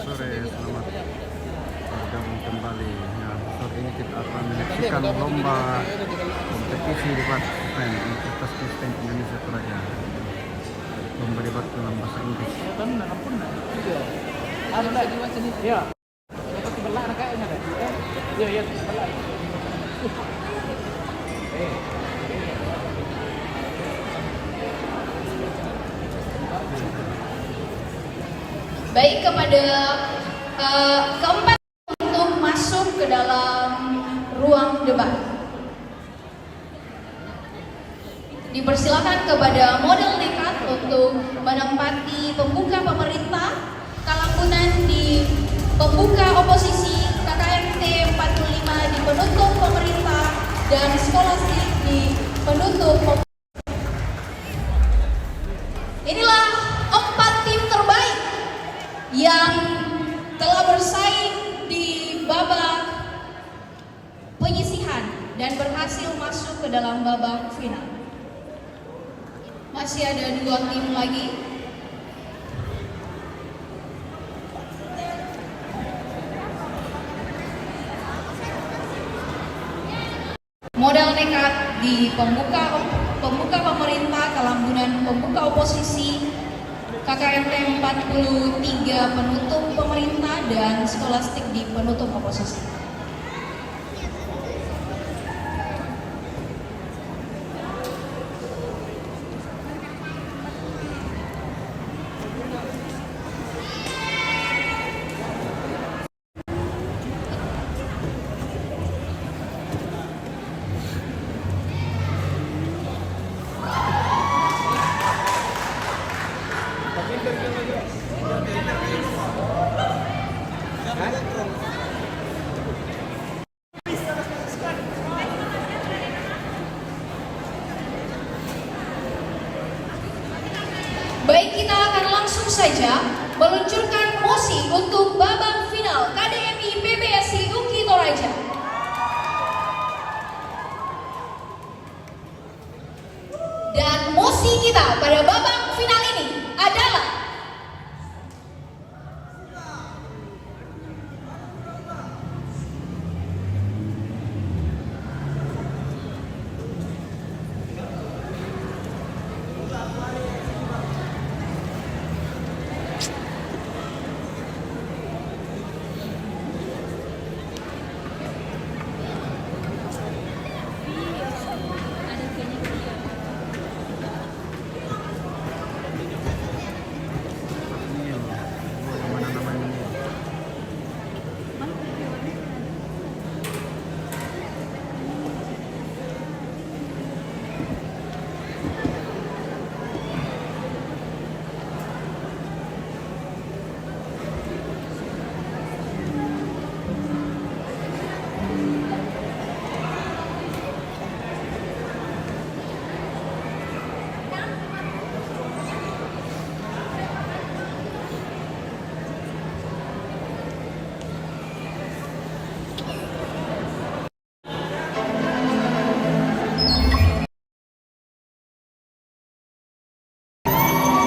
sore, selamat bergabung kembali. Ya, sore ini kita akan menyaksikan lomba kompetisi debat Universitas Kristen Indonesia Toraja. Lomba debat dalam bahasa Inggris. Iya. Sebelah kayaknya deh. Iya, sebelah. Baik, kepada keempat untuk masuk ke dalam ruang debat, dipersilakan kepada model nekat untuk menempati pembuka pemerintah, Kalambunan di pembuka oposisi, KKMT 45 di penutup pemerintah, dan Skolastik di penutup oposisi. Inilah 4 tim terbaik yang telah bersaing di babak penyisihan dan berhasil masuk ke dalam babak final. Masih ada 2 tim lagi. Modal nekat di pembuka pemerintah, Kalambunan pembuka oposisi, KKMT 43 penutup pemerintah, dan Skolastik di penutup oposisi. Baik, kita akan langsung saja meluncurkan mosi untuk babak final KDMI PBSI UKI Toraja. Dan mosi kita pada babak final ini adalah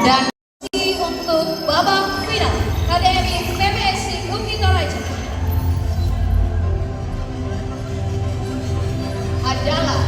dan mosi untuk babak final KDMI PBSI UKI Toraja adalah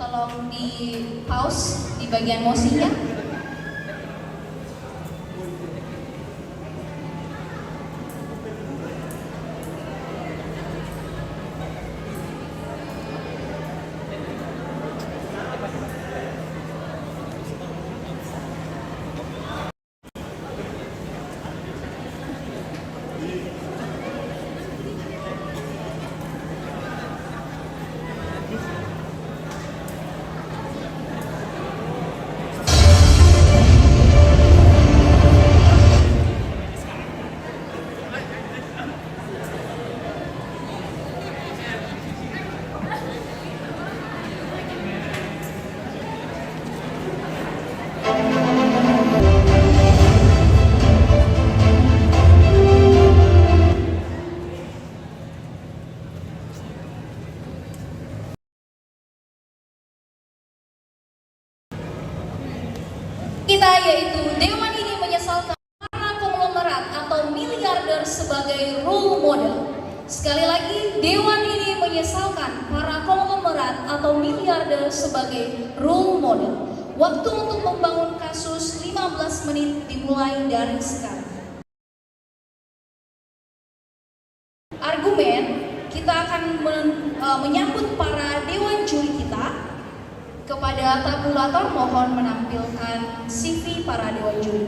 tolong di pause di bagian mosinya. miliarder sebagai role model. Sekali lagi, Dewan ini menyesalkan para konglomerat atau miliarder sebagai role model. Waktu untuk membangun kasus 15 menit dimulai dari sekarang. Argumen, kita akan menyambut para dewan juri kita. Kepada tabulator mohon menampilkan CV para dewan juri.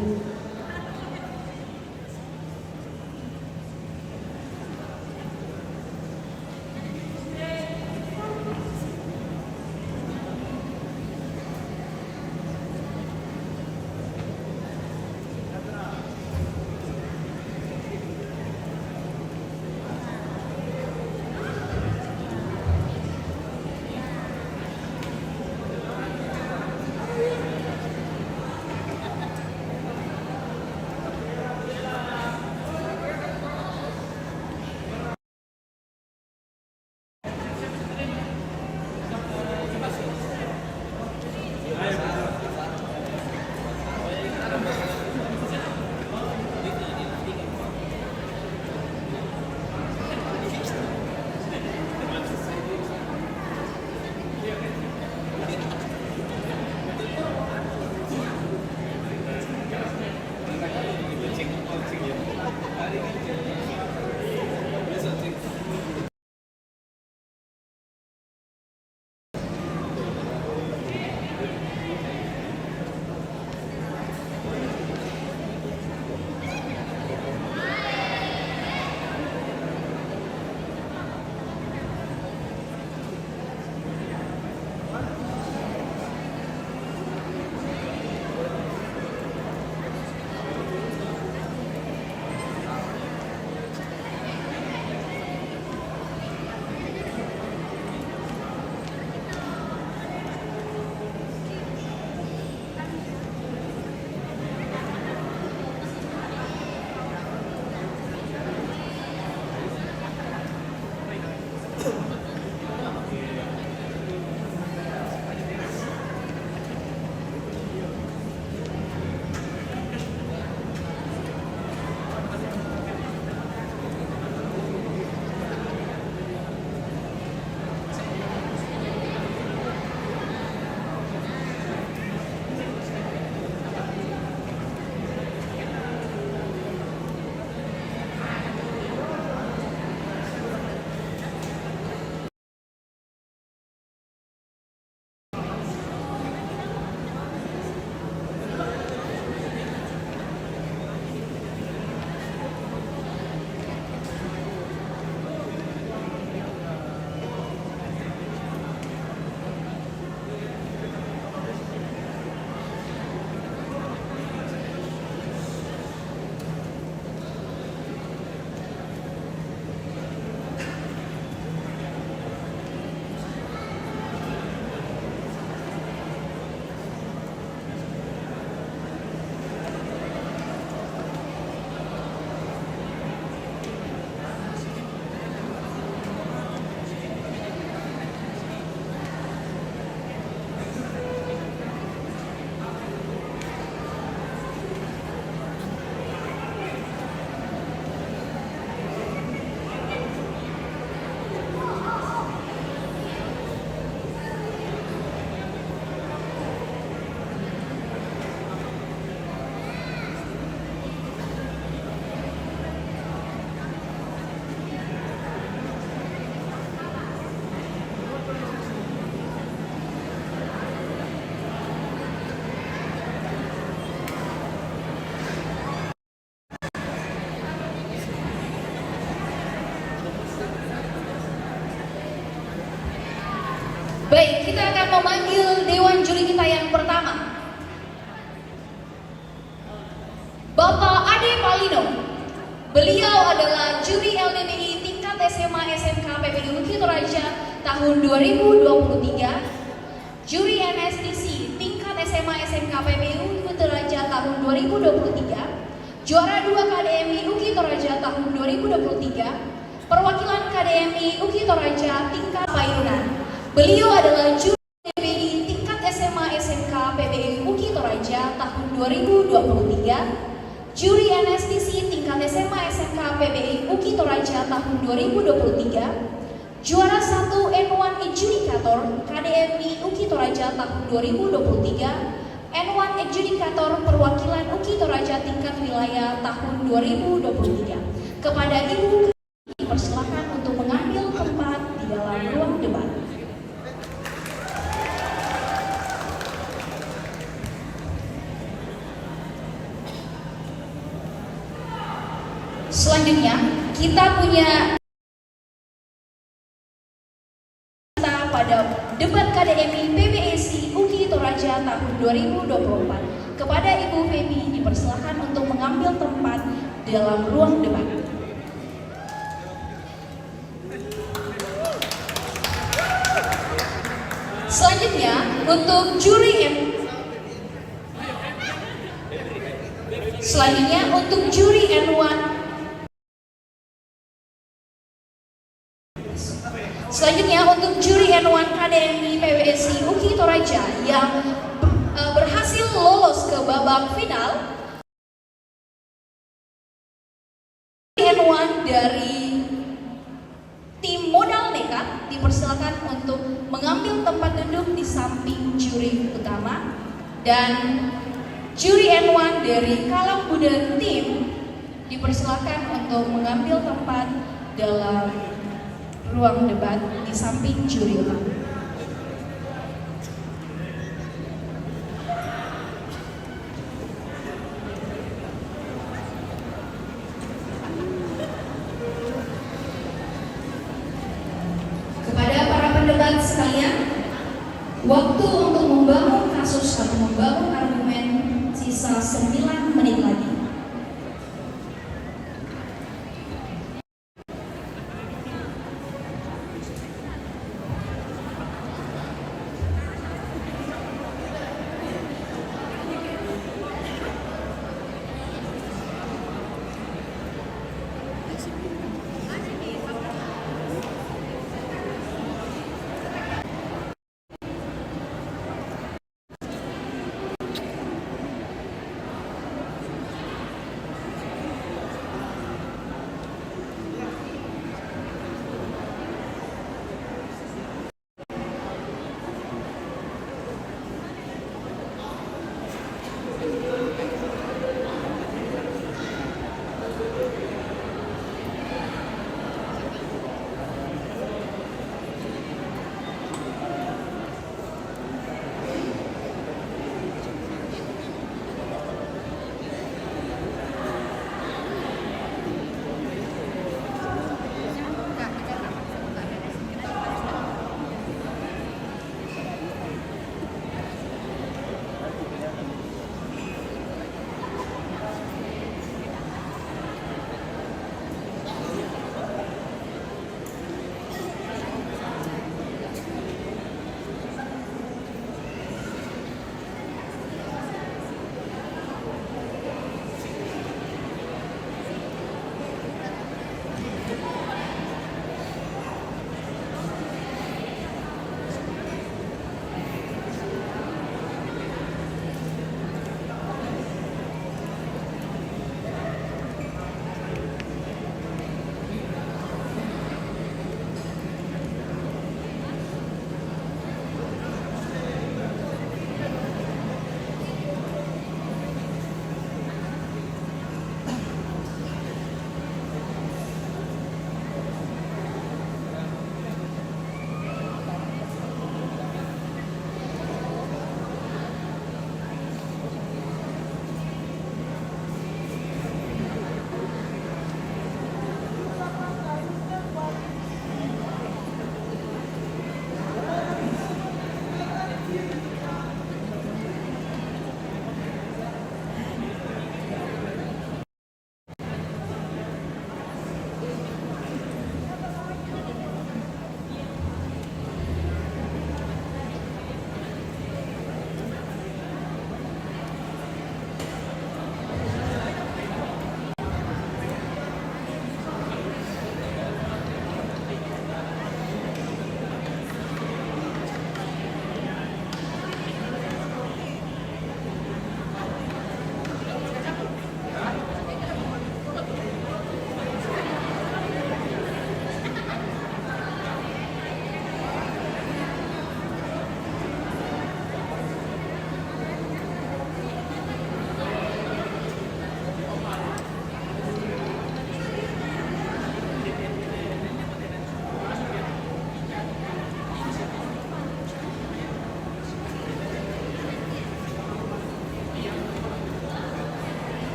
Baik, kita akan memanggil dewan juri kita yang pertama. Bapak Ade Palino. Beliau adalah juri LDPI tingkat SMA SMK PPI Bukit Raja tahun 2023. Juri NSTC tingkat SMA SMK PPI Bukit Raja tahun 2023. Juara 2 KDMI Bukit Raja tahun 2023. Perwakilan KDMI Bukit Raja tingkat Payunan. Beliau adalah juri LDPI tingkat SMA SMK PBI Bukit Raja tahun 2023, juri NSTC tingkat SMA SMK PBI UKI Toraja tahun 2023, juara 1 N1 Adjudicator KDMI UKI Toraja tahun 2023, N1 Adjudicator Perwakilan UKI Toraja tingkat wilayah tahun 2023. Kepada Ibu dipersilakan untuk mengambil tempat di dalam ruang debat. Selanjutnya, kita punya pada debat KDMI PBSI UKI Toraja tahun 2024. Kepada Ibu Feby dipersilakan untuk mengambil tempat dalam ruang debat. Selanjutnya, untuk juri N1 Selanjutnya untuk juri N1 KDMI PBSI UKI Toraja yang berhasil lolos ke babak final, N1 dari tim modal nekat dipersilakan untuk mengambil tempat duduk di samping juri utama, dan juri N1 dari Kalam Muda tim dipersilakan untuk mengambil tempat dalam ruang debat di samping juri utama. Kepada para pendebat sekalian, waktu untuk membangun kasus atau membangun argumen sisa 9 menit lagi.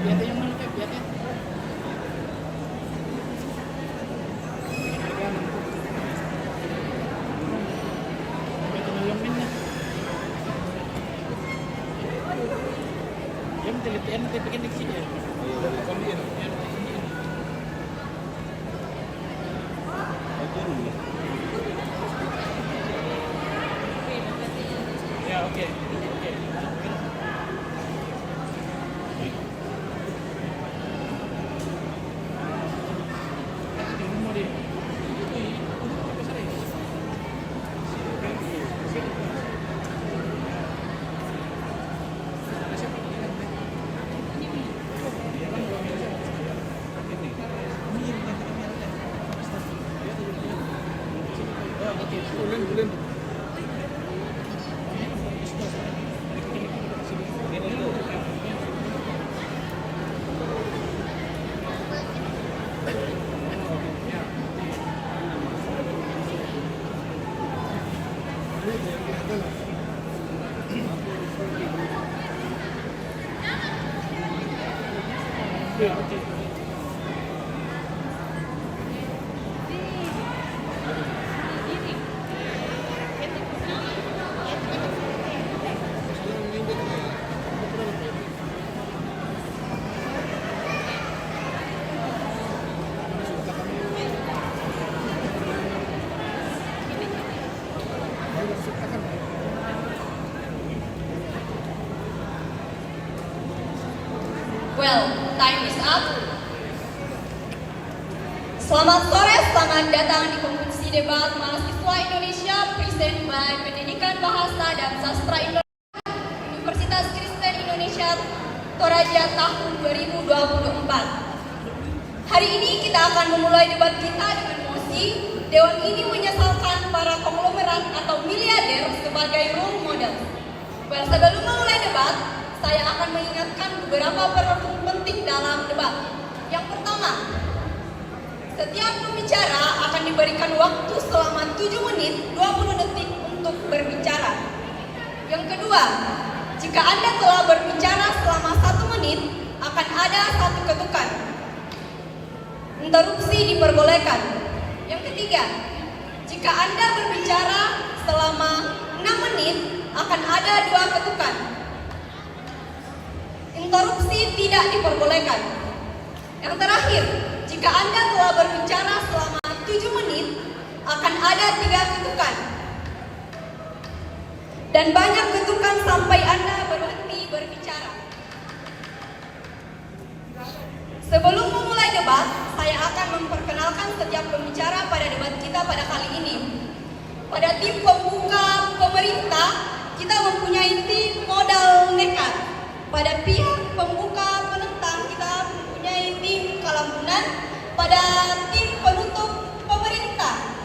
Lihatnya yang mana, Pep? Lihatnya. Yang telitian nanti bikin di sini ya. Ya, oke. Well, time is up. Selamat sore, selamat datang di kompetisi debat mahasiswa Indonesia present by Pendidikan Bahasa dan Sastra Indonesia Universitas Kristen Indonesia Toraja tahun 2024. Hari ini kita akan memulai debat kita dengan mosi Dewan ini menyesalkan para konglomerat atau miliarder sebagai role model. Well, sebelum memulai debat, saya akan mengingatkan beberapa peraturan penting dalam debat. Yang pertama, setiap pembicara akan diberikan waktu selama 7 menit 20 detik untuk berbicara. Yang kedua, jika Anda telah berbicara selama 1 menit, akan ada 1 ketukan. Interupsi diperbolehkan. Yang ketiga, jika Anda berbicara selama 6 menit, akan ada 2 ketukan. interupsi tidak diperbolehkan. Yang terakhir, jika Anda telah berbicara selama 7 menit, akan ada 3 ketukan. Dan banyak ketukan sampai Anda berhenti berbicara. Sebelum memulai debat, saya akan memperkenalkan setiap pembicara pada debat kita pada kali ini. Pada tim pembuka pemerintah, kita mempunyai tim modal nekat. Pada pihak pembuka penentang, kita mempunyai tim kalambunan. Pada tim penutup pemerintah,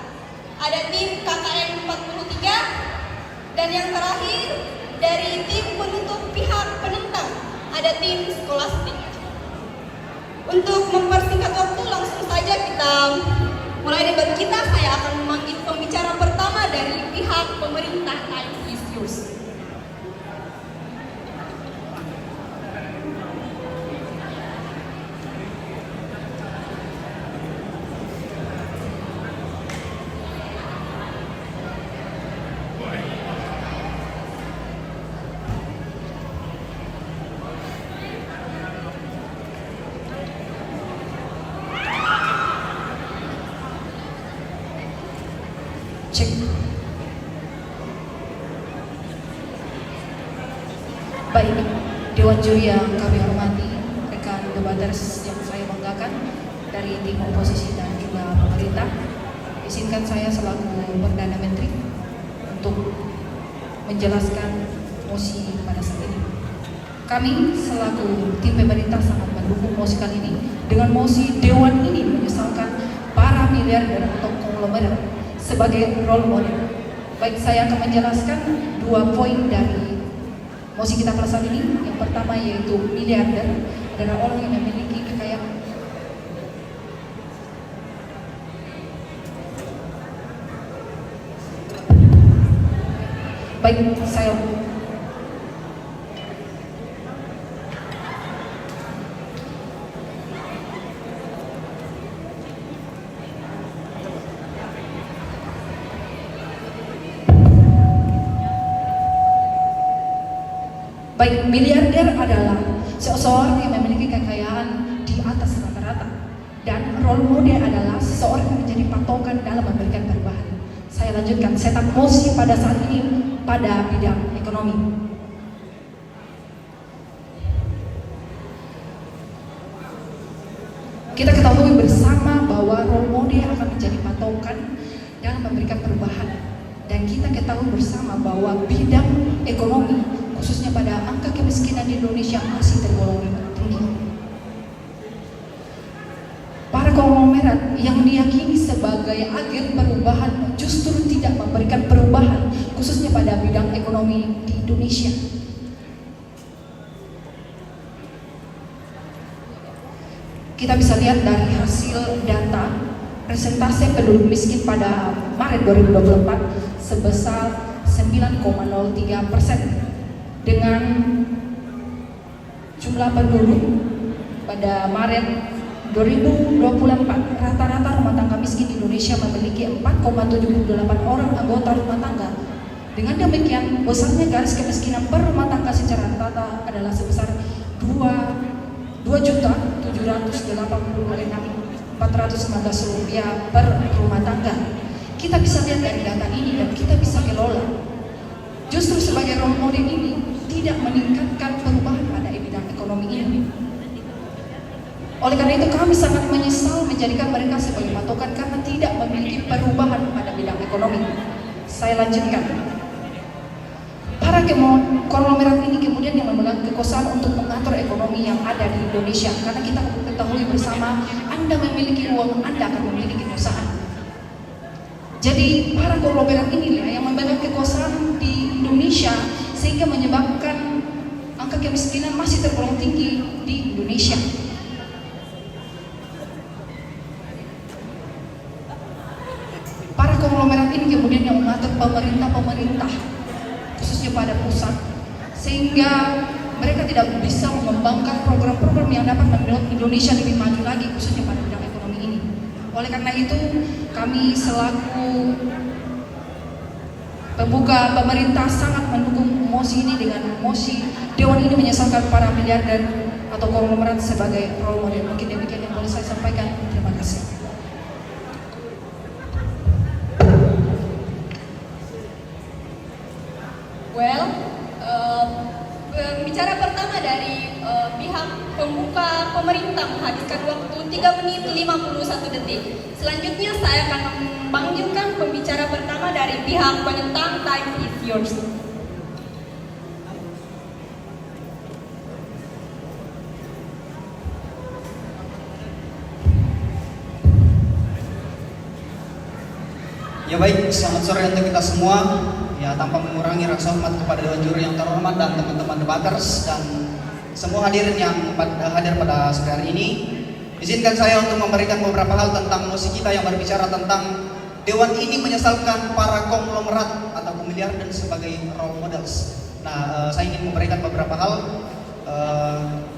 ada tim KKN 43. Dan yang terakhir, dari tim penutup pihak penentang, ada tim skolastik. Untuk mempersingkat waktu, langsung saja kita mulai debat kita. Saya akan memanggil pembicara pertama dari pihak pemerintah. Time is yours. Cek. Baik, Dewan Juri yang kami hormati, rekan debaters yang saya banggakan dari tim oposisi dan juga pemerintah, izinkan saya selaku Perdana Menteri untuk menjelaskan mosi pada saat ini. Kami selaku tim pemerintah sangat mendukung mosi kali ini. Dengan mosi, Dewan ini menyesalkan para miliarder atau konglomerat sebagai role model. Baik, saya akan menjelaskan 2 poin dari mosi kita pada saat ini. Yang pertama yaitu miliarder adalah orang yang memiliki kekayaan. Baik, saya baik, miliarder adalah seseorang yang memiliki kekayaan di atas rata-rata, dan role model adalah seseorang yang menjadi patokan dalam memberikan perubahan. Saya lanjutkan setup mosi pada saat ini pada bidang ekonomi. Kita ketahui bersama bahwa role model akan menjadi patokan dalam memberikan perubahan, dan kita ketahui bersama bahwa bidang ekonomi khususnya pada angka kemiskinan di Indonesia masih tergolong tinggi. Para konglomerat yang diyakini sebagai agen perubahan justru tidak memberikan perubahan khususnya pada bidang ekonomi di Indonesia. Kita bisa lihat dari hasil data persentase penduduk miskin pada Maret 2024 sebesar 9,03%. Dengan jumlah penduduk pada Maret 2024, rata-rata rumah tangga miskin di Indonesia memiliki 4,78 orang anggota rumah tangga. Dengan demikian, besarnya garis kemiskinan per rumah tangga secara rata adalah sebesar 2.786.419 rupiah per rumah tangga. Kita bisa lihat dari data ini dan kita bisa kelola. Justru sebagai role model ini tidak meningkatkan perubahan pada bidang ekonomi ini. Oleh karena itu kami sangat menyesal menjadikan mereka sebagai patokan karena tidak memiliki perubahan pada bidang ekonomi. Saya lanjutkan. Para konglomerat ini kemudian yang memegang kekuasaan untuk mengatur ekonomi yang ada di Indonesia. Karena kita ketahui bersama, Anda memiliki uang, Anda akan memiliki perusahaan. Jadi para konglomerat inilah yang memegang kekuasaan di Indonesia sehingga menyebabkan angka kemiskinan masih tergolong tinggi di Indonesia. Para konglomerat ini kemudian yang mengatur pemerintah khususnya pada pusat, sehingga mereka tidak bisa mengembangkan program-program yang dapat membuat Indonesia lebih maju lagi khususnya pada bidang ekonomi ini. Oleh karena itu kami selaku Pembuka pemerintah sangat mendukung mosi ini dengan mosi Dewan ini menyesalkan para miliarder atau konglomerat sebagai role model. Mungkin demikian yang boleh saya sampaikan. Terima kasih. Well, pembicara pertama dari pihak pembuka pemerintah menghabiskan waktu 3 menit 51 detik. Selanjutnya saya akan memanggilkan pembicara pertama dari pihak penentang. Time is yours. Ya baik, selamat sore untuk kita semua. Ya, tanpa mengurangi rasa hormat kepada Dewan Juri yang terhormat dan teman-teman debaters dan semua hadirin yang hadir pada sore hari ini. Izinkan saya untuk memberikan beberapa hal tentang mosi kita yang berbicara tentang Dewan ini menyesalkan para konglomerat atau miliarder sebagai role models. Nah, saya ingin memberikan beberapa hal.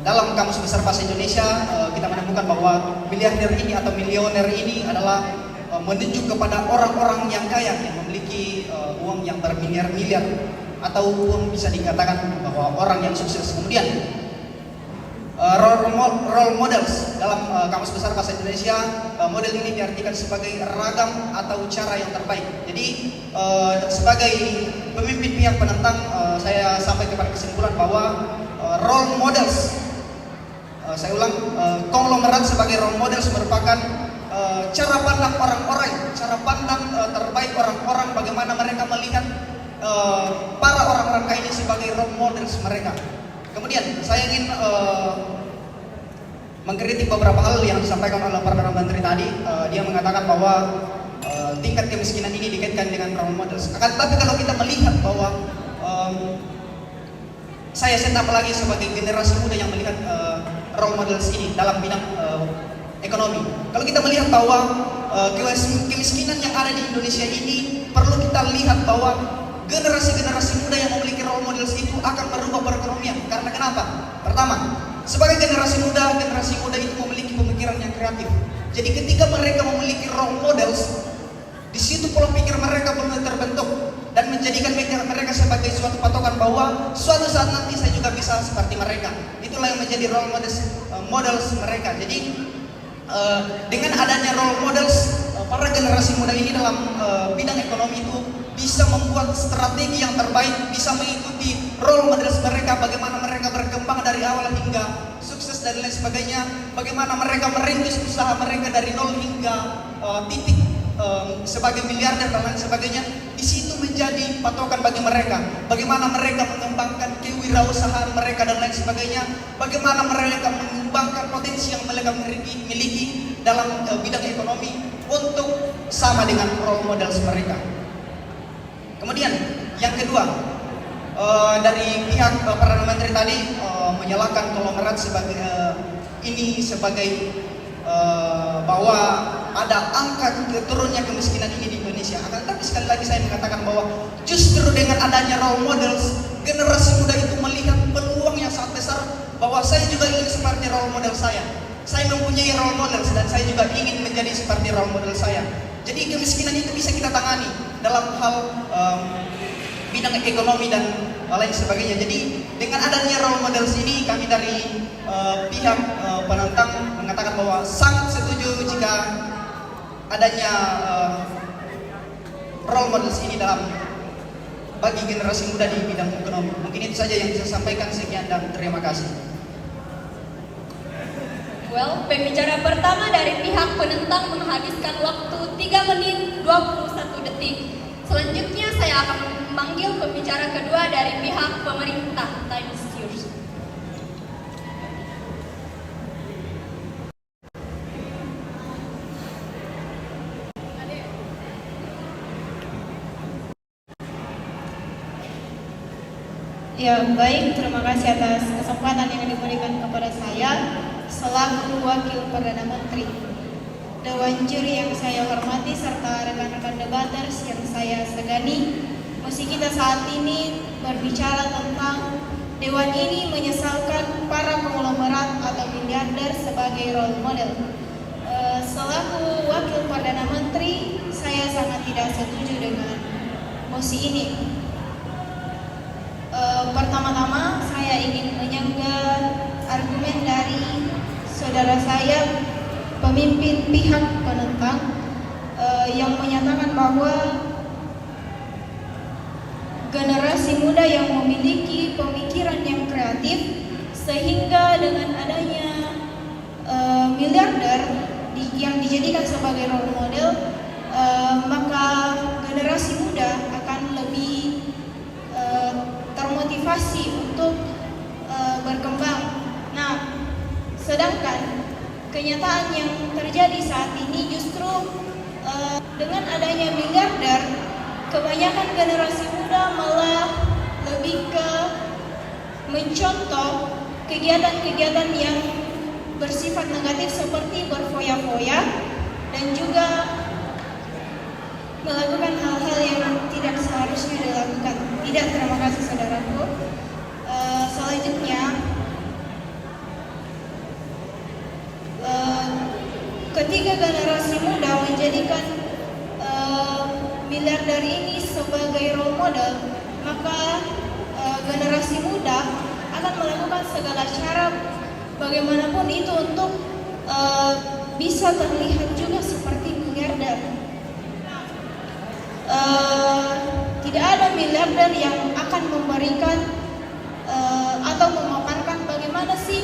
Dalam Kamus Besar Bahasa Indonesia, kita menemukan bahwa miliarder ini atau milioner ini adalah menunjuk kepada orang-orang yang kaya yang memiliki uang yang bermiliar-miliar atau bisa dikatakan bahwa orang yang sukses. Kemudian role models dalam Kamus Besar Bahasa Indonesia, model ini diartikan sebagai ragam atau cara yang terbaik. Jadi sebagai pemimpin pihak penentang, saya sampai kepada kesimpulan bahwa role models, saya ulang, konglomerat sebagai role models merupakan cara pandang orang-orang, cara pandang terbaik orang-orang, bagaimana mereka melihat para orang-orang kaya ini sebagai role models mereka. Kemudian saya ingin mengkritik beberapa hal yang disampaikan oleh Perdana Menteri tadi. Dia mengatakan bahwa tingkat kemiskinan ini dikaitkan dengan role models. Tapi kalau kita melihat bahwa saya apalagi sebagai generasi muda yang melihat role models ini dalam bidang ekonomi. Kalau kita melihat bahwa kemiskinan yang ada di Indonesia ini, perlu kita lihat bahwa generasi-generasi muda yang memiliki role models itu akan merubah perekonomian. Karena kenapa? Pertama, sebagai generasi muda itu memiliki pemikiran yang kreatif. Jadi ketika mereka memiliki role models, di situ pola pikir mereka belum terbentuk dan menjadikan mereka sebagai suatu patokan bahwa suatu saat nanti saya juga bisa seperti mereka. Itulah yang menjadi role models mereka. Jadi dengan adanya role models, para generasi muda ini dalam bidang ekonomi itu bisa membuat strategi yang terbaik, bisa mengikuti role models mereka, bagaimana mereka berkembang dari awal hingga sukses dan lain sebagainya, bagaimana mereka merintis usaha mereka dari nol hingga titik sebagai miliarder dan lain sebagainya. Di situ menjadi patokan bagi mereka, bagaimana mereka mengembangkan kewirausahaan mereka dan lain sebagainya, bagaimana mereka mengembangkan potensi yang mereka miliki dalam bidang ekonomi untuk sama dengan role models mereka. Kemudian yang kedua, dari pihak Perdana Menteri tadi menyalahkan konglomerat sebagai ini sebagai bahwa ada angka turunnya kemiskinan ini di Indonesia. Akan tetapi sekali lagi saya mengatakan bahwa justru dengan adanya role models, generasi muda itu melihat peluang yang sangat besar bahwa saya juga ingin seperti role model saya. Saya mempunyai role models dan saya juga ingin menjadi seperti role model saya. Jadi kemiskinan itu bisa kita tangani dalam hal bidang ekonomi dan lain sebagainya. Jadi dengan adanya role models ini, kami dari pihak penantang mengatakan bahwa sangat setuju jika adanya role models ini dalam bagi generasi muda di bidang ekonomi. Mungkin itu saja yang bisa saya sampaikan. Sekian dan terima kasih. Well, pembicara pertama dari pihak penentang menghabiskan waktu 3 menit 21 detik. Selanjutnya saya akan memanggil pembicara kedua dari pihak pemerintah. Time is yours. Ya baik, terima kasih atas kesempatan yang diberikan kepada saya selaku Wakil Perdana Menteri. Dewan Juri yang saya hormati serta rekan-rekan debaters yang saya segani, mosi kita saat ini berbicara tentang Dewan ini menyesalkan para konglomerat atau miliarder sebagai role model. Selaku Wakil Perdana Menteri, saya sangat tidak setuju dengan promosi ini. Pertama-tama saya ingin menyanggah argumen dari saudara saya, pemimpin pihak penentang, yang menyatakan bahwa generasi muda yang memiliki pemikiran yang kreatif, sehingga dengan adanya miliarder yang dijadikan sebagai role model, maka generasi muda akan lebih termotivasi untuk berkembang. Nah, sedangkan kenyataan yang terjadi saat ini justru dengan adanya miliarder, kebanyakan generasi muda malah lebih ke mencontoh kegiatan-kegiatan yang bersifat negatif seperti berfoya-foya dan juga melakukan hal-hal yang tidak seharusnya dilakukan. Tidak, terima kasih saudaraku. Selanjutnya, ketika generasi muda menjadikan miliarder ini sebagai role model, maka generasi muda akan melakukan segala cara bagaimanapun itu untuk bisa terlihat juga seperti miliarder. Tidak ada miliarder yang akan memberikan atau memaparkan bagaimana sih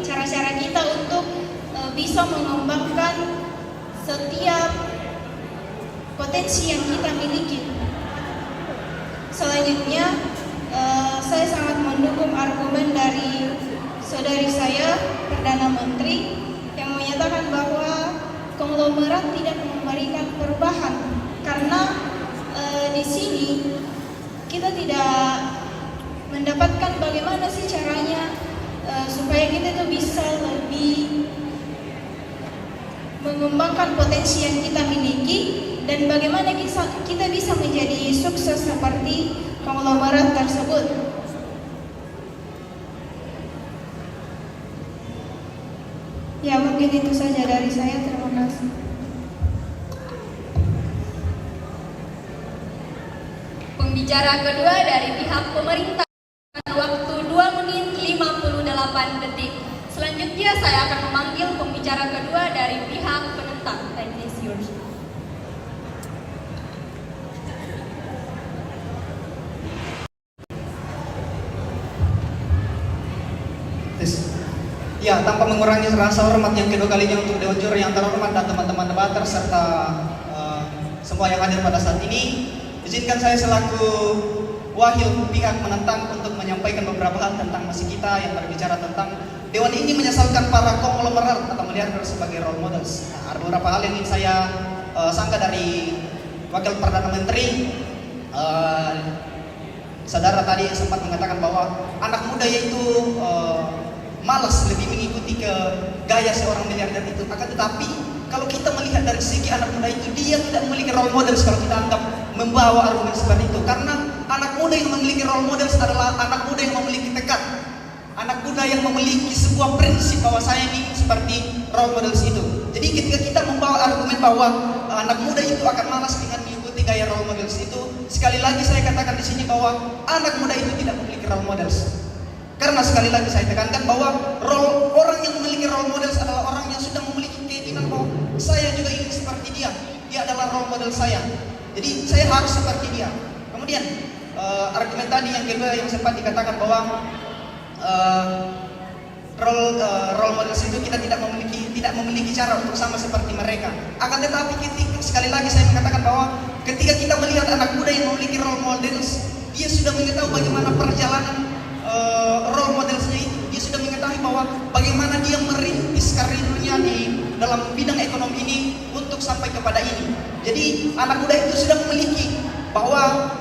cara-cara kita untuk bisa mengembangkan setiap potensi yang kita miliki. Selanjutnya, saya sangat mendukung argumen dari saudari saya, Perdana Menteri, yang menyatakan bahwa konglomerat tidak memberikan perubahan karena di sini kita tidak mendapatkan bagaimana sih caranya supaya kita itu bisa lebih mengembangkan potensi yang kita miliki dan bagaimana kita bisa menjadi sukses seperti konglomerat tersebut. Ya, mungkin itu saja dari saya. Terima kasih. Pembicara kedua dari pihak pemerintah, waktu 2 menit 58 detik. Selanjutnya saya akan memanggil pembicara kedua dari pihak penentang. Time is yours. Ya, tanpa mengurangi rasa hormat yang kedua kalinya untuk Dewan Juri yang terhormat dan teman-teman debater serta semua yang hadir pada saat ini, izinkan saya selaku wakil pihak menentang untuk menyampaikan beberapa hal tentang misi kita yang berbicara tentang Dewan ini menyesalkan para konglomerat atau miliarder sebagai role models. Nah, ada beberapa hal yang ingin saya sangka dari Wakil Perdana Menteri. Saudara tadi sempat mengatakan bahwa anak muda yaitu malas lebih mengikuti ke gaya seorang miliarder itu. Akan tetapi kalau kita melihat dari segi anak muda itu, dia tidak memiliki role models kalau kita anggap membawa argumen seperti itu. Karena anak muda yang memiliki role models adalah anak muda yang memiliki tekad, anak muda yang memiliki sebuah prinsip bahwa saya ingin seperti role models itu. Jadi ketika kita membawa argumen bahwa anak muda itu akan malas dengan mengikuti gaya role models itu, sekali lagi saya katakan di sini bahwa anak muda itu tidak memiliki role models. Karena sekali lagi saya tekankan bahwa orang yang memiliki role models adalah orang yang sudah memiliki keinginan bahwa saya juga ingin seperti dia. Dia adalah role model saya. Jadi saya harus seperti dia. Kemudian argumen tadi yang kedua yang sempat dikatakan bahwa role models itu kita tidak memiliki cara untuk sama seperti mereka. Akan tetapi sekali lagi saya mengatakan bahwa ketika kita melihat anak muda yang memiliki role models, dia sudah mengetahui bagaimana perjalanan role modelsnya itu. Dia sudah mengetahui bahwa bagaimana dia merintis karirnya di dalam bidang ekonomi ini untuk sampai kepada ini. Jadi anak muda itu sudah memiliki bahwa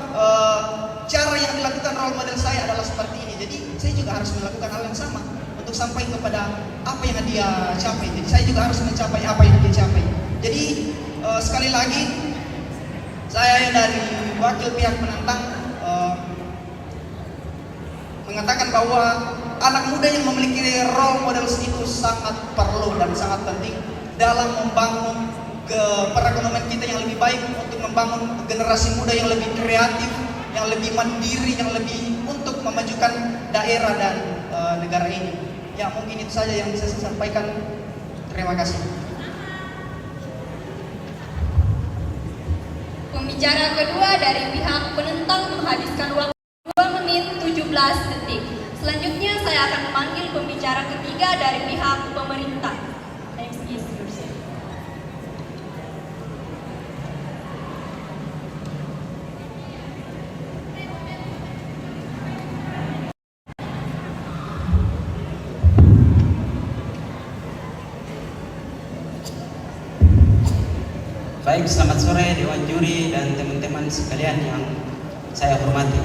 cara yang dilakukan role model saya adalah seperti ini. Jadi saya juga harus melakukan hal yang sama untuk sampai kepada apa yang dia capai. Jadi saya juga harus mencapai apa yang dia capai. Jadi sekali lagi saya dari wakil pihak penantang mengatakan bahwa anak muda yang memiliki role models itu sangat perlu dan sangat penting dalam membangun perekonomian kita yang lebih baik, untuk membangun generasi muda yang lebih kreatif, yang lebih mandiri, yang lebih untuk memajukan daerah dan negara ini. Ya, mungkin itu saja yang bisa saya sampaikan. Terima kasih. Pembicara kedua dari pihak penentang menghabiskan waktu 2 menit 17 detik. Selanjutnya saya akan memanggil pembicara ketiga dari pihak pemerintah. Next is yours. Baik, selamat sore Dewan Juri dan teman-teman sekalian yang saya hormati.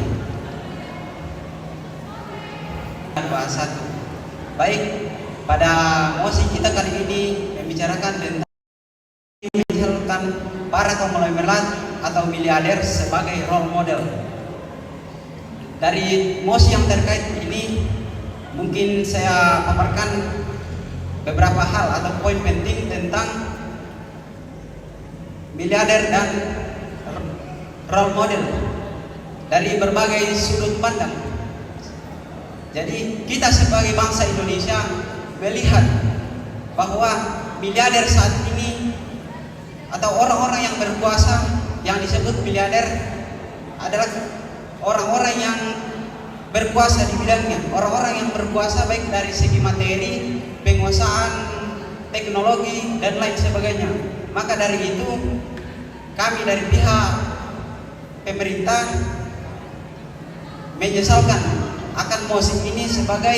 Bahas 1. Baik, pada mosi kita kali ini membicarakan tentang misalkan para konglomerat atau miliarder sebagai role model. Dari mosi yang terkait ini mungkin saya paparkan beberapa hal atau poin penting tentang miliarder dan role model dari berbagai sudut pandang. Jadi kita sebagai bangsa Indonesia melihat bahwa miliarder saat ini atau orang-orang yang berkuasa yang disebut miliarder adalah orang-orang yang berkuasa di bidangnya, orang-orang yang berkuasa baik dari segi materi, penguasaan, teknologi dan lain sebagainya. Maka dari itu kami dari pihak pemerintah menyesalkan akan mosi ini sebagai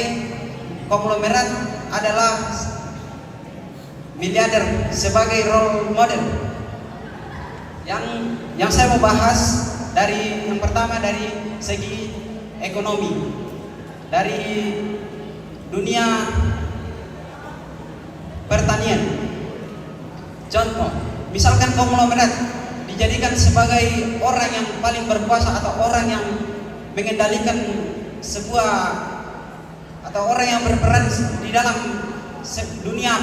konglomerat adalah miliarder sebagai role model. Yang saya mau bahas dari yang pertama dari segi ekonomi, dari dunia pertanian. Contoh, misalkan konglomerat dijadikan sebagai orang yang paling berkuasa atau orang yang mengendalikan sebuah atau orang yang berperan di dalam dunia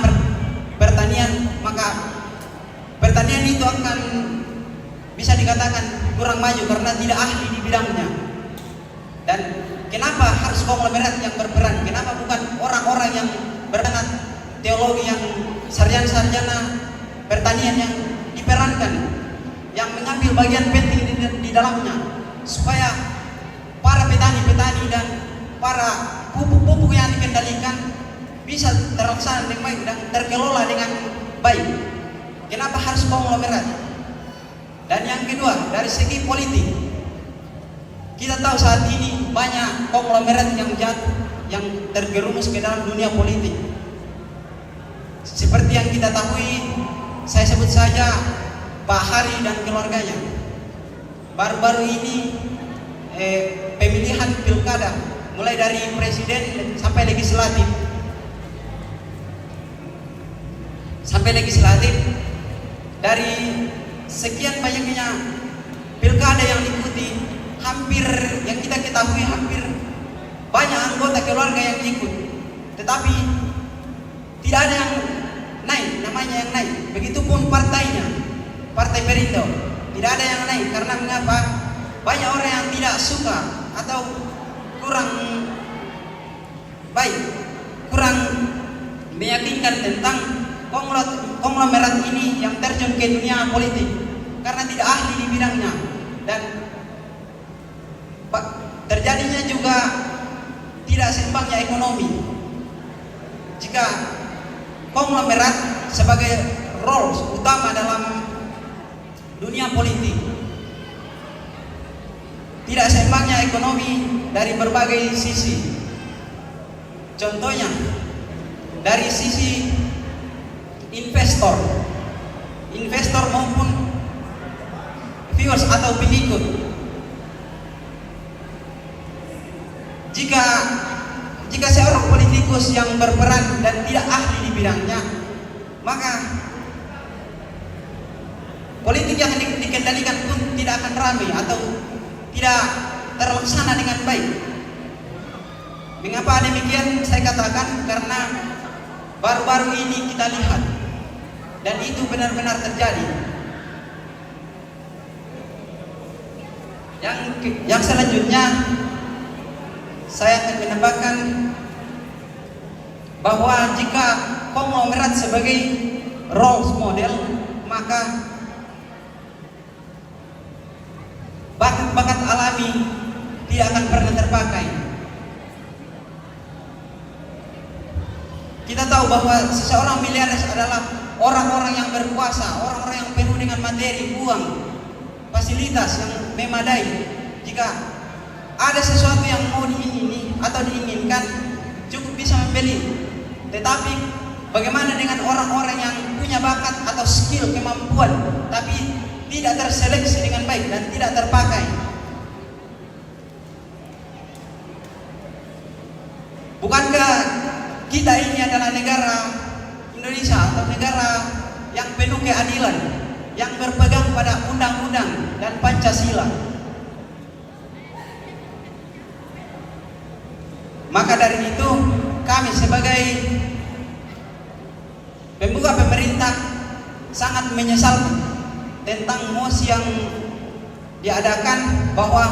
pertanian, maka pertanian itu akan bisa dikatakan kurang maju karena tidak ahli di bidangnya. Dan kenapa harus konglomerat yang berperan? Kenapa bukan orang-orang yang berminat teologi, yang sarjana-sarjana pertanian yang diperankan, yang mengambil bagian penting di dalamnya, supaya para petani-petani dan para pupuk-pupuk yang dikendalikan bisa terlaksana dengan baik dan terkelola dengan baik. Kenapa harus konglomerat? Dan yang kedua, dari segi politik, kita tahu saat ini banyak konglomerat yang jatuh, yang terjerumus ke dalam dunia politik. Seperti yang kita tahu, saya sebut saja Pak Hari dan keluarganya. Baru-baru ini pemilihan pilkada, mulai dari presiden sampai legislatif. Dari sekian banyaknya pilkada yang diikuti, hampir yang kita ketahui hampir banyak anggota keluarga yang ikut, tetapi tidak ada yang naik, namanya yang naik. Begitupun partainya, Partai Perindo, tidak ada yang naik. Karena mengapa? Banyak orang yang tidak suka atau kurang baik, kurang meyakinkan tentang konglomerat ini yang terjun ke dunia politik karena tidak ahli di bidangnya. Dan terjadinya juga tidak seimbangnya ekonomi jika konglomerat sebagai role utama dalam dunia politik. Tidak seimbangnya ekonomi dari berbagai sisi. Contohnya dari sisi investor maupun viewers atau pengikut. Jika seorang politikus yang berperan dan tidak ahli di bidangnya, maka politik yang dikendalikan pun tidak akan ramai atau tidak terlaksana dengan baik. Mengapa demikian saya katakan? Karena baru-baru ini kita lihat dan itu benar-benar terjadi. Yang selanjutnya saya akan menambahkan bahwa jika konglomerat sebagai role model, maka bakat-bakat alami tidak akan pernah terpakai. Kita tahu bahwa seseorang miliaris adalah orang-orang yang berkuasa, orang-orang yang penuh dengan materi, uang, fasilitas yang memadai. Jika ada sesuatu yang mau diingini atau diinginkan, cukup bisa membeli. Tetapi bagaimana dengan orang-orang yang punya bakat atau skill, kemampuan, tapi tidak terseleksi dengan baik dan tidak terpakai? Bukankah kita ini adalah negara Indonesia atau negara yang penuh keadilan, yang berpegang pada undang-undang dan Pancasila? Maka dari itu kami sebagai pembuka pemerintah sangat menyesalkan tentang mosi yang diadakan bahwa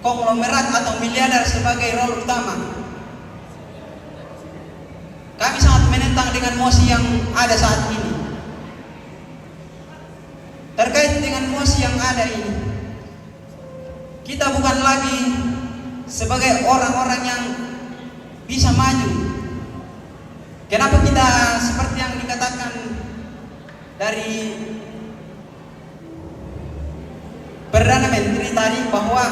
konglomerat atau miliarder sebagai role utama. Kami sangat menentang dengan mosi yang ada saat ini. Terkait dengan mosi yang ada ini, kita bukan lagi sebagai orang-orang yang bisa maju. Kenapa kita seperti yang dikatakan dari Perdana Menteri tadi bahwa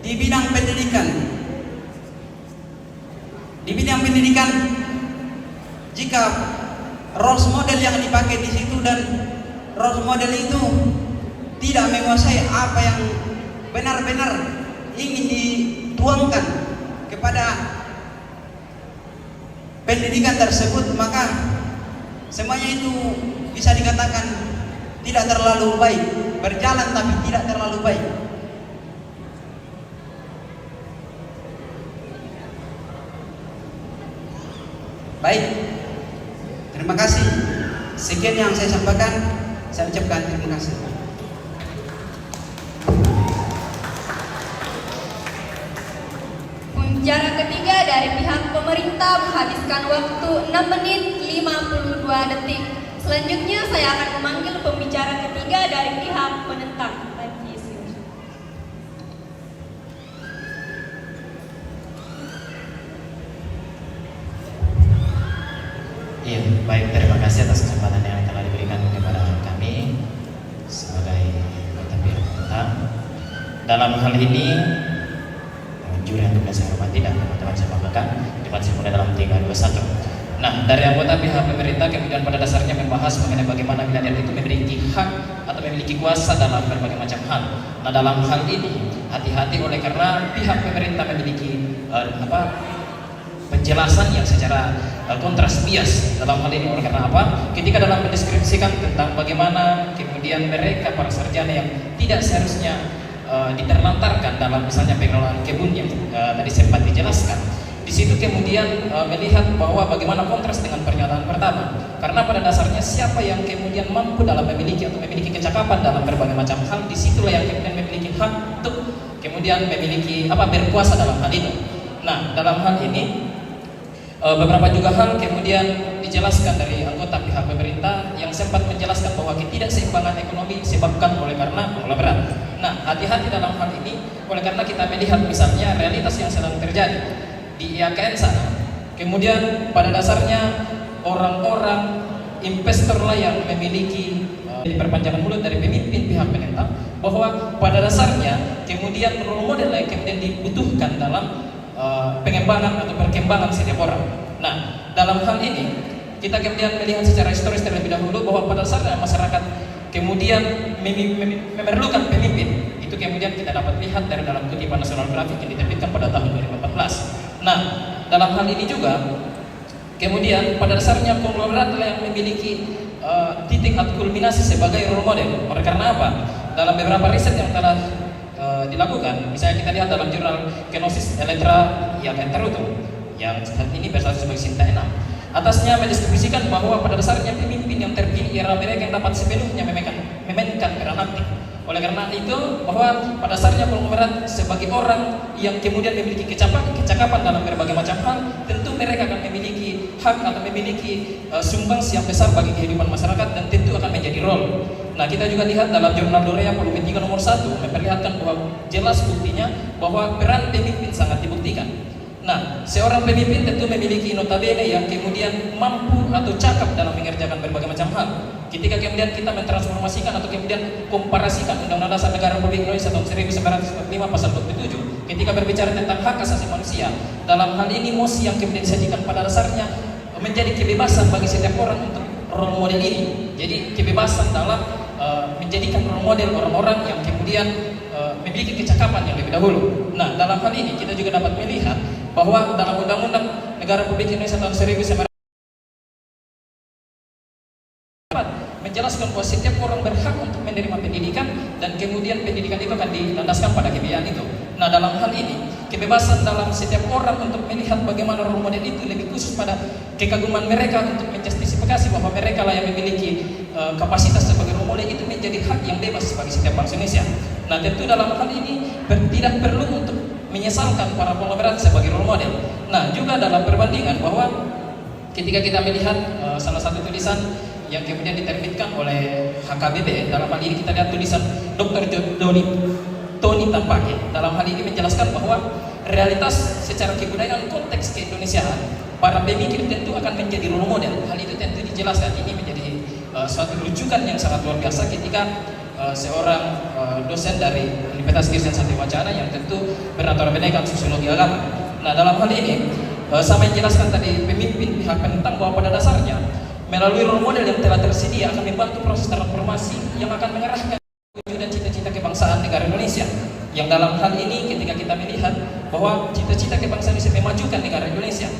di bidang pendidikan, jika role model yang dipakai di situ dan role model itu tidak menguasai apa yang benar-benar ingin dituangkan kepada pendidikan tersebut, maka semuanya itu bisa dikatakan tidak terlalu baik, berjalan tapi tidak terlalu baik. Baik, terima kasih. Sekian yang saya sampaikan, saya ucapkan terima kasih. Pembicara ketiga dari pihak pemerintah menghabiskan waktu 6 menit 52 detik. Selanjutnya saya akan memanggil pembicara ketiga dari pihak penentang. Iya, baik, terima kasih atas kesempatan yang telah diberikan kepada kami sebagai anggota pihak penentang. Dalam hal ini, juri yang saya hormati dan teman-teman saya banggakan, dapat saya mulai dalam 3, 2, 1. Nah, dari anggota pihak pemerintah kemudian pada dasarnya membahas mengenai bagaimana miliarder itu memiliki hak atau memiliki kuasa dalam berbagai macam hal. Nah, dalam hal ini hati-hati oleh karena pihak pemerintah memiliki penjelasan yang secara kontras bias dalam hal ini. Oleh karena apa? Ketika dalam mendeskripsikan tentang bagaimana kemudian mereka para sarjana yang tidak seharusnya diterlantarkan dalam misalnya pengelolaan kebun yang tadi sempat dijelaskan, di situ kemudian melihat bahwa bagaimana kontras dengan pernyataan pertama. Karena pada dasarnya siapa yang kemudian mampu dalam memiliki atau memiliki kecakapan dalam berbagai macam hal, disitulah yang kemudian memiliki hak untuk kemudian memiliki berkuasa dalam hal itu. Nah, dalam hal ini beberapa juga hal kemudian dijelaskan dari anggota pihak pemerintah yang sempat menjelaskan bahwa ketidakseimbangan ekonomi disebabkan oleh karena konglomerat. Nah, hati-hati dalam hal ini oleh karena kita melihat misalnya realitas yang sedang terjadi di IAKN sana. Kemudian pada dasarnya orang-orang investor lah yang memiliki perpanjangan mulut dari pemimpin pihak penentang bahwa pada dasarnya kemudian role model yang kemudian dibutuhkan dalam pengembangan atau perkembangan setiap orang. Nah, dalam hal ini kita kemudian melihat secara historis terlebih dahulu bahwa pada dasarnya masyarakat kemudian memerlukan pemimpin. Itu kemudian kita dapat lihat dari dalam kutipan National Graphic yang diterbitkan pada tahun 2014. Nah, dalam hal ini juga kemudian pada dasarnya konglomerat yang memiliki titik atau kulminasi sebagai role model. Oleh karena apa? Dalam beberapa riset yang telah dilakukan, misalnya kita lihat dalam jurnal Kenosis Elektra yang terutuh yang saat ini berstatus sebagai Sinta 6. Atasnya mendistribusikan bahwa pada dasarnya pemimpin yang terpilih ialah mereka yang dapat sepenuhnya memainkan peran aktif. Oleh karena itu, bahwa pada dasarnya konglomerat sebagai orang yang kemudian memiliki kecakapan dalam berbagai macam hal, tentu mereka akan memiliki hak atau memiliki sumbangsi yang besar bagi kehidupan masyarakat dan tentu akan menjadi role. Nah, kita juga lihat dalam jurnal Dorea volume 3 nomor 1 memperlihatkan bahwa jelas buktinya bahwa peran pemimpin sangat dibuktikan. Nah, seorang pemimpin tentu memiliki notabene yang kemudian mampu atau cakap dalam mengerjakan berbagai macam hal. Ketika kemudian kita mentransformasikan atau kemudian komparasikan Undang-Undang Dasar Negara Republik Indonesia tahun 1945 pasal 27 ketika berbicara tentang hak asasi manusia, dalam hal ini mosi yang kemudian disajikan pada dasarnya menjadi kebebasan bagi setiap orang untuk role model ini. Jadi kebebasan dalam menjadikan role model orang-orang yang kemudian memiliki kecakapan yang lebih dahulu. Nah, dalam hal ini kita juga dapat melihat bahwa dalam Undang-Undang Negara Republik Indonesia tahun 1945 menjelaskan bahwa setiap orang berhak untuk menerima pendidikan dan kemudian pendidikan itu akan dilandaskan pada kebiayaan itu. Nah, dalam hal ini kebebasan dalam setiap orang untuk melihat bagaimana role model itu lebih khusus pada kekaguman mereka untuk menjustifikasi bahwa mereka lah yang memiliki kapasitas sebagai role model itu menjadi hak yang bebas bagi setiap bangsa Indonesia. Nah, tentu dalam hal ini tidak perlu untuk menyesalkan para konglomerat sebagai role model. Nah, juga dalam perbandingan bahwa ketika kita melihat salah satu tulisan yang kemudian diterbitkan oleh HKBP, dalam hal ini kita lihat tulisan Dr. Tony Tampake. Dalam hal ini menjelaskan bahwa realitas secara kebudayaan konteks keindonesiaan, para pemikir tentu akan menjadi role model. Hal itu tentu dijelaskan, ini menjadi suatu rujukan yang sangat luar biasa ketika seorang dosen dari Universitas Kirsten Santi Wacana yang tentu berlatar belakang sosiologi agama. Nah, dalam hal ini sama yang jelaskan tadi pemimpin pihak penentang bahwa pada dasarnya melalui role model yang telah tersedia akan membantu proses transformasi yang akan mengarahkan tujuan dan cita-cita kebangsaan negara Indonesia. Yang dalam hal ini ketika kita melihat bahwa cita-cita kebangsaan Indonesia memajukan negara Indonesia.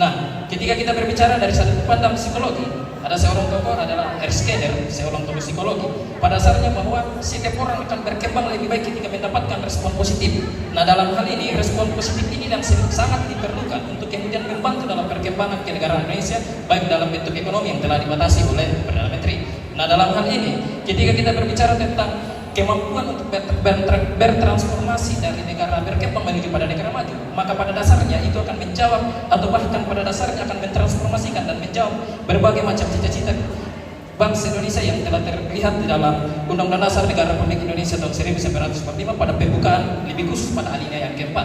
Nah, ketika kita berbicara dari satu pandang psikologi, ada seorang tokoh adalah Herskener, seorang tokoh psikologi. Pada dasarnya bahwa setiap orang akan berkembang lebih baik ketika mendapatkan respon positif. Nah, dalam hal ini respon positif ini yang sangat diperlukan untuk kemudian membantu dalam perkembangan kenegaraan Indonesia, baik dalam bentuk ekonomi yang telah dibatasi oleh Perdana Menteri. Nah, dalam hal ini ketika kita berbicara tentang kemampuan untuk bertransformasi dari negara berkembang menuju pada negara maju, maka pada dasarnya itu akan menjawab atau bahkan pada dasarnya akan mentransformasikan dan menjawab berbagai macam cita-cita bangsa Indonesia yang telah terlihat di dalam Undang-Undang Dasar Negara Republik Indonesia tahun 1945 pada pembukaan lebih khusus pada alinea yang keempat.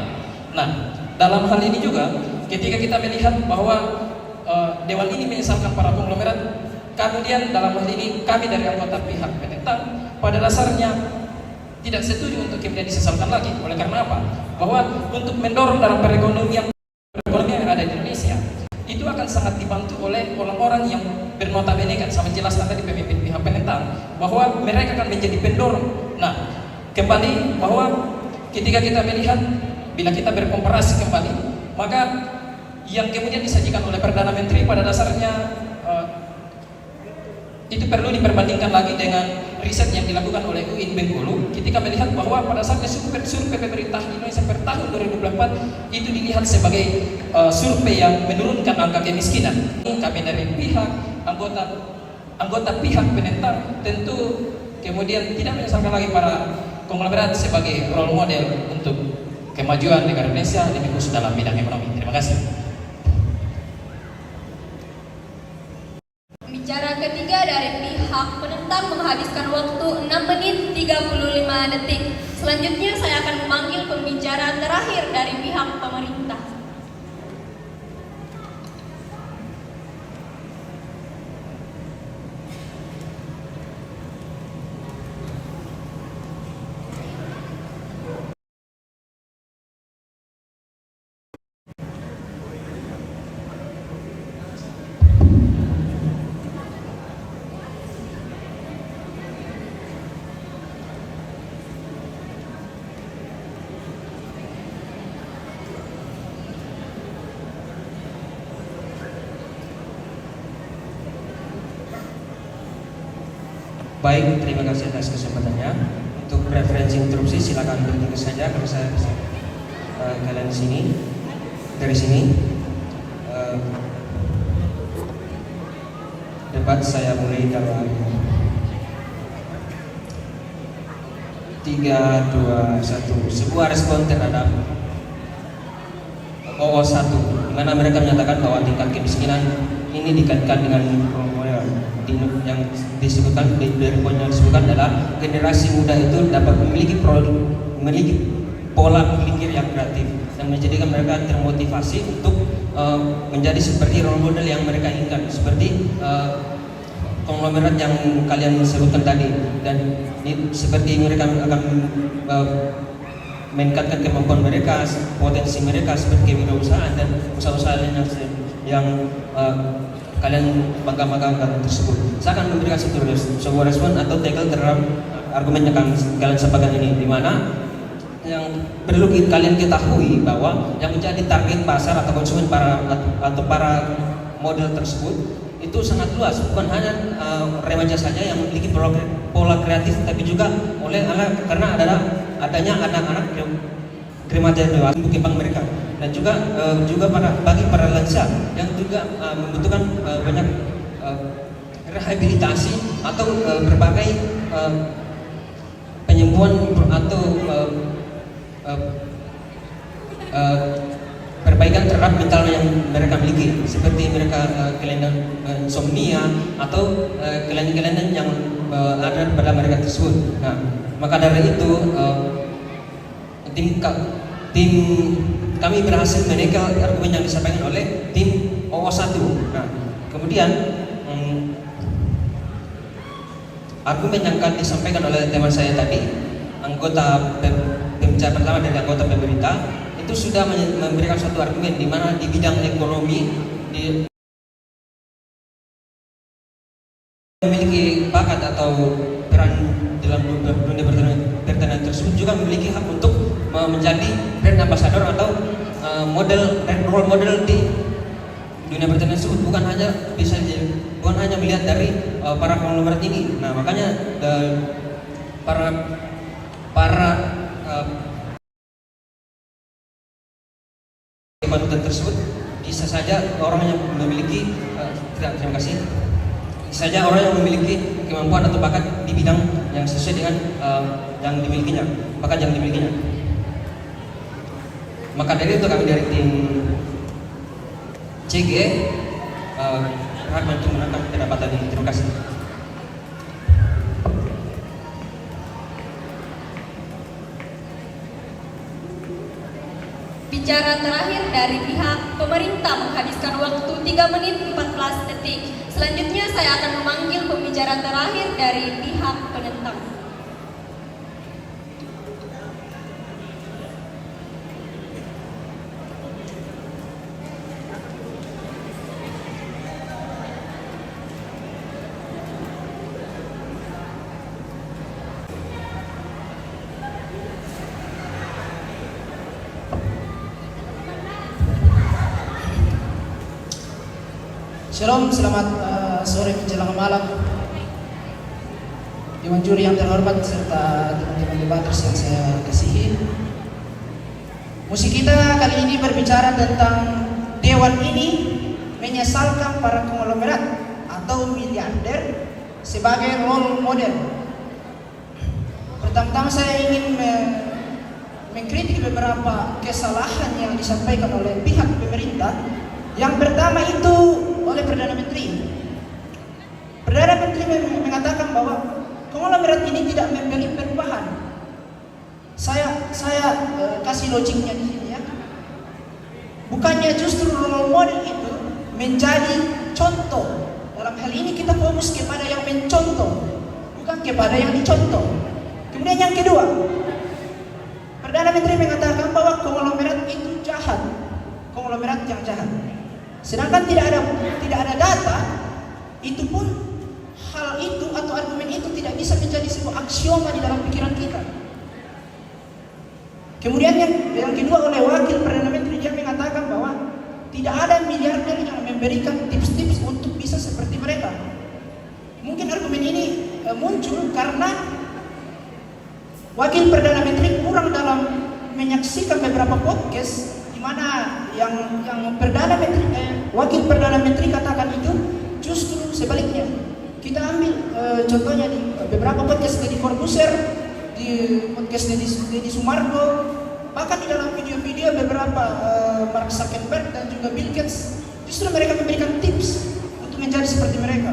Nah, dalam hal ini juga ketika kita melihat bahwa Dewan ini menyesalkan para konglomerat, kemudian dalam hal ini kami dari anggota pihak penentang pada dasarnya tidak setuju untuk kemudian disesalkan lagi. Oleh karena apa? Bahwa untuk mendorong dalam perekonomian yang ada di Indonesia itu akan sangat dibantu oleh orang-orang yang bernotabene kan sama jelaskan tadi pemimpin pihak penentang bahwa mereka akan menjadi pendorong. Nah, kembali bahwa ketika kita melihat bila kita berkomparasi kembali, maka yang kemudian disajikan oleh Perdana Menteri pada dasarnya itu perlu diperbandingkan lagi dengan riset yang dilakukan oleh UIN Bengkulu ketika melihat bahwa pada saatnya survei pemerintah Indonesia per tahun 2024 itu dilihat sebagai survei yang menurunkan angka kemiskinan. Kami dari pihak anggota pihak penentang tentu kemudian tidak menyesalkan lagi para konglomerat sebagai role model untuk kemajuan negara Indonesia lebih khusus dalam bidang ekonomi. Terima kasih. Bicara ketiga dari pihak penentang menghabiskan waktu 6 menit 35 detik. Selanjutnya saya akan memanggil pembicara terakhir dari pihak pemerintah. Baik, terima kasih atas kesempatannya. Untuk referensi interupsi silakan berhenti saja kalau saya bisa kalian di sini, dari sini. debat saya mulai dalam 3, 2, 1. Sebuah respon terhadap OO1 di mana mereka menyatakan bahwa tingkat kemiskinan ini dikaitkan dengan yang disebutkan dari poin yang disebutkan adalah generasi muda itu dapat memiliki pola pikir yang kreatif dan menjadikan mereka termotivasi untuk menjadi seperti role model yang mereka inginkan, seperti konglomerat yang kalian sebutkan tadi, dan seperti mereka akan meningkatkan kemampuan mereka, potensi mereka seperti kewirausahaan dan usaha-usaha lain yang kalian bangga-banggakan tersebut. Saya akan memberikan sebuah respon atau tackle terhadap argumen yang kalian sampaikan ini, di mana yang perlu kalian ketahui bahwa yang menjadi target pasar atau konsumen para model tersebut itu sangat luas, bukan hanya remaja saja yang memiliki pola kreatif, tapi juga karena adanya anak-anak remaja dewasa berkembang mereka, dan juga bagi para lansia yang juga membutuhkan banyak rehabilitasi atau berbagai penyembuhan atau perbaikan terhadap mental yang mereka miliki, seperti mereka kelainan insomnia atau kelainan-kelainan yang ada pada mereka tersebut. Nah, maka dari itu tim kami berhasil menekel argumen yang disampaikan oleh tim OO1. Nah, kemudian argumen yang akan disampaikan oleh teman saya tadi, anggota pembicara pertama dari anggota pemerintah, itu sudah memberikan suatu argumen di mana di bidang ekonomi memiliki bakat atau peran dalam dunia pertanian tersebut, juga memiliki hak untuk menjadi brand ambassador atau role model di dunia pertanian tersebut, bukan hanya melihat dari para konglomerat ini. Nah, makanya para panutan tersebut bisa saja orang yang memiliki terima kasih, bisa saja orang yang memiliki kemampuan atau bakat di bidang yang sesuai dengan yang dimilikinya, bakat yang dimilikinya. Maka dari itu kami dari tim CG berhak untuk menangkap pendapatan ini. Terima kasih. Bicara terakhir dari pihak pemerintah menghabiskan waktu 3 menit 14 detik. Selanjutnya saya akan memanggil pembicara terakhir dari pihak penentang. Shalom, selamat sore menjelang malam. Dewan juri yang terhormat serta teman-teman debaters yang saya kasihi. Musik kita kali ini berbicara tentang dewan ini menyesalkan para konglomerat atau miliarder sebagai role model. Pertama-tama saya ingin mengkritik beberapa kesalahan yang disampaikan oleh pihak pemerintah. Yang pertama itu oleh Perdana Menteri. Perdana Menteri mengatakan bahwa konglomerat ini tidak memberi perubahan. Saya kasih logiknya di sini ya. Bukannya justru role model itu menjadi contoh. Dalam hal ini kita fokus kepada yang mencontoh, bukan kepada yang dicontoh. Kemudian yang kedua, Perdana Menteri mengatakan bahwa konglomerat itu jahat, konglomerat yang jahat. Sedangkan tidak ada data, itu pun hal itu atau argumen itu tidak bisa menjadi sebuah aksioma di dalam pikiran kita. Kemudian yang kedua oleh wakil Perdana Menteri, dia mengatakan bahwa tidak ada miliarder yang memberikan tips-tips untuk bisa seperti mereka. Mungkin argumen ini muncul karena wakil Perdana Menteri kurang dalam menyaksikan beberapa podcast di mana yang wakil Perdana Menteri katakan itu justru sebaliknya. Kita ambil contohnya di beberapa podcast Deddy Corbuzier, di podcast Deddy Sumargo, bahkan di dalam video-video beberapa Mark Zuckerberg dan juga Bill Gates, justru mereka memberikan tips untuk menjadi seperti mereka.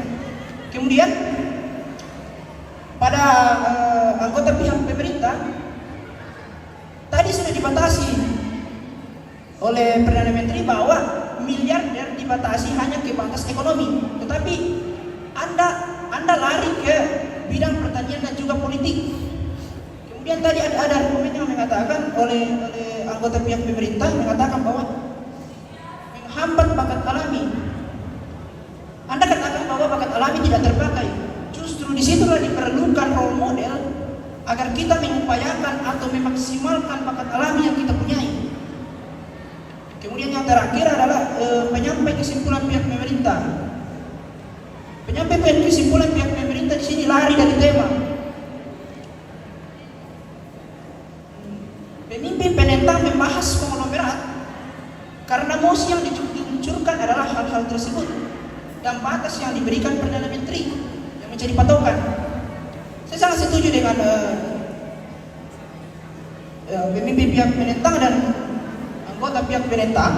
Kemudian pada anggota pihak pemerintah tadi sudah dibatasi oleh Perdana Menteri bahwa miliarder dibatasi hanya ke batas ekonomi, tetapi anda lari ke bidang pertanian dan juga politik. Kemudian tadi ada argumen yang mengatakan oleh anggota pihak pemerintah mengatakan bahwa menghambat bakat alami. Anda katakan bahwa bakat alami tidak terpakai. Justru disitulah diperlukan role model agar kita mengupayakan atau memaksimalkan bakat alami yang kita punyai. Kemudian yang terakhir adalah penyampai kesimpulan pihak pemerintah. Penyampai kesimpulan pihak pemerintah di sini lari dari tema. Pemimpin penentang membahas konglomerat karena mosi yang diluncurkan adalah hal-hal tersebut dan batas yang diberikan Perdana Menteri yang menjadi patokan. Saya sangat setuju dengan pemimpin pihak penentang dan anggota pihak penentang,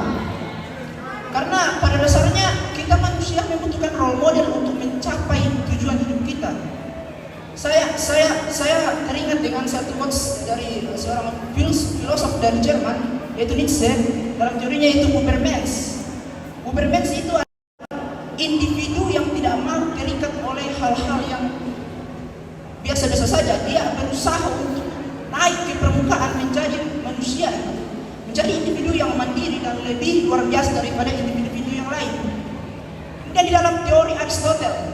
karena pada dasarnya kita manusia membutuhkan role model untuk mencapai tujuan hidup kita. Saya teringat dengan satu quotes dari seorang filosof dari Jerman, yaitu Nietzsche. Dalam teorinya itu Ubermensch. Ubermensch itu adalah individu yang tidak mau terikat oleh hal-hal yang biasa-biasa saja. Dia berusaha untuk naik ke permukaan menjadi manusia, menjadi individu yang mandiri dan lebih luar biasa daripada individu-individu yang lain. Kemudian di dalam teori Aristoteles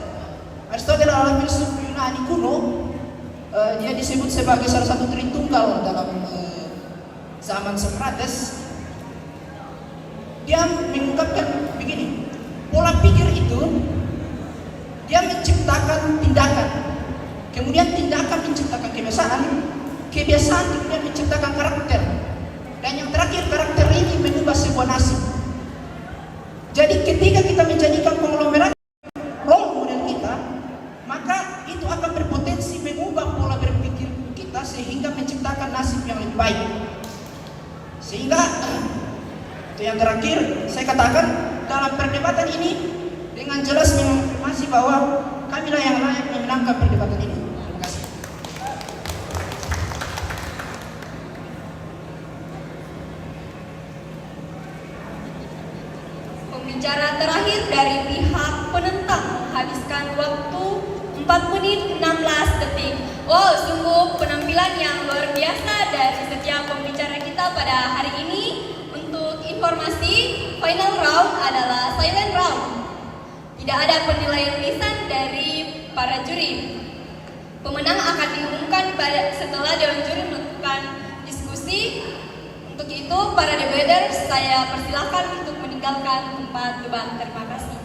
adalah filsuf Yunani kuno. Dia disebut sebagai salah satu tritunggal dalam zaman Socrates. Dia mengungkapkan begini, pola pikir itu dia menciptakan tindakan, kemudian tindakan menciptakan kebiasaan, kebiasaan kemudian menciptakan karakter, dan yang terakhir karakter ini mengubah sebuah nasib. Jadi ketika kita menjadikan konglomerat role model kita, maka itu akan berpotensi mengubah pola berpikir kita sehingga menciptakan nasib yang lebih baik. Sehingga itu yang terakhir saya katakan dalam perdebatan ini dengan jelas mengonfirmasi bahwa kamilah yang layak memenangkan perdebatan ini. Terima kasih. Pembicara terakhir dari pihak penentang menghabiskan waktu 4 menit 16 detik. Wow, sungguh penampilan yang luar biasa dari setiap pembicara kita pada hari ini. Untuk informasi, final round adalah silent round. Tidak ada penilaian lisan dari para juri. Pemenang akan diumumkan setelah dewan juri melakukan diskusi. Untuk itu, para debater saya persilahkan untuk meninggalkan tempat debat. Terima kasih.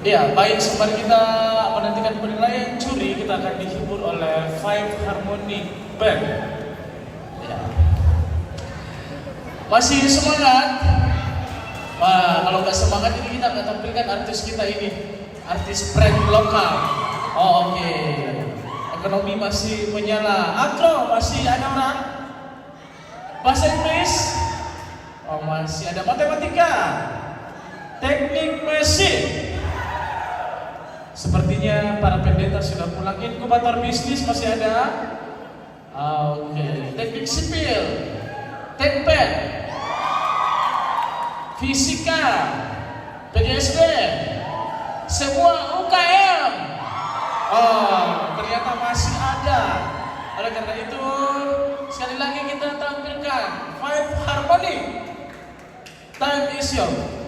Ya, baik, sembari kita menantikan penilaian juri, kita akan dihibur oleh Five Harmony Band. Ya. Masih semangat? Wah, kalau nggak semangat ini kita akan tampilkan artis kita ini, artis brand lokal. Oh, oke. Ekonomi masih menyala. Akro masih ada orang? Bahasa Inggris? Oh, masih ada. Matematika, teknik mesin. Sepertinya para pendeta sudah pulang. Inkubator bisnis masih ada? Oke. Teknik sipil, tekpen, fisika, PGSD, semua UKM. Oh, ternyata masih ada. Oleh karena itu, sekali lagi kita tampilkan Five Harmony. Time is yours.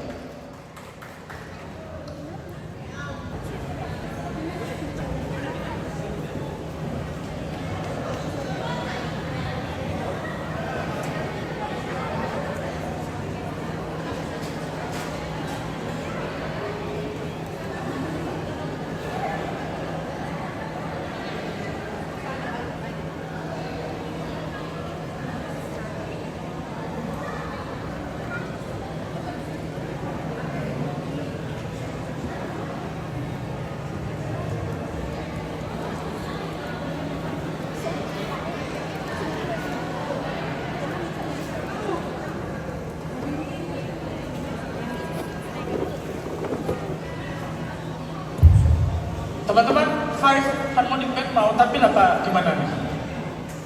Teman-teman, Five Harmonic Band mau tampil apa gimana nih?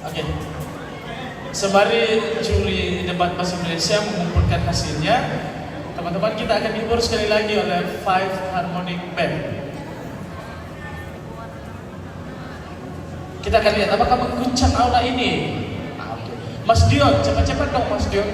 Oke. Sembari juri debat bahasa Indonesia mengumpulkan hasilnya, teman-teman kita akan dihibur sekali lagi oleh Five Harmonic Band. Kita akan lihat apakah mengguncang aula ini. Mas Dion, cepat-cepat dong Mas Dion.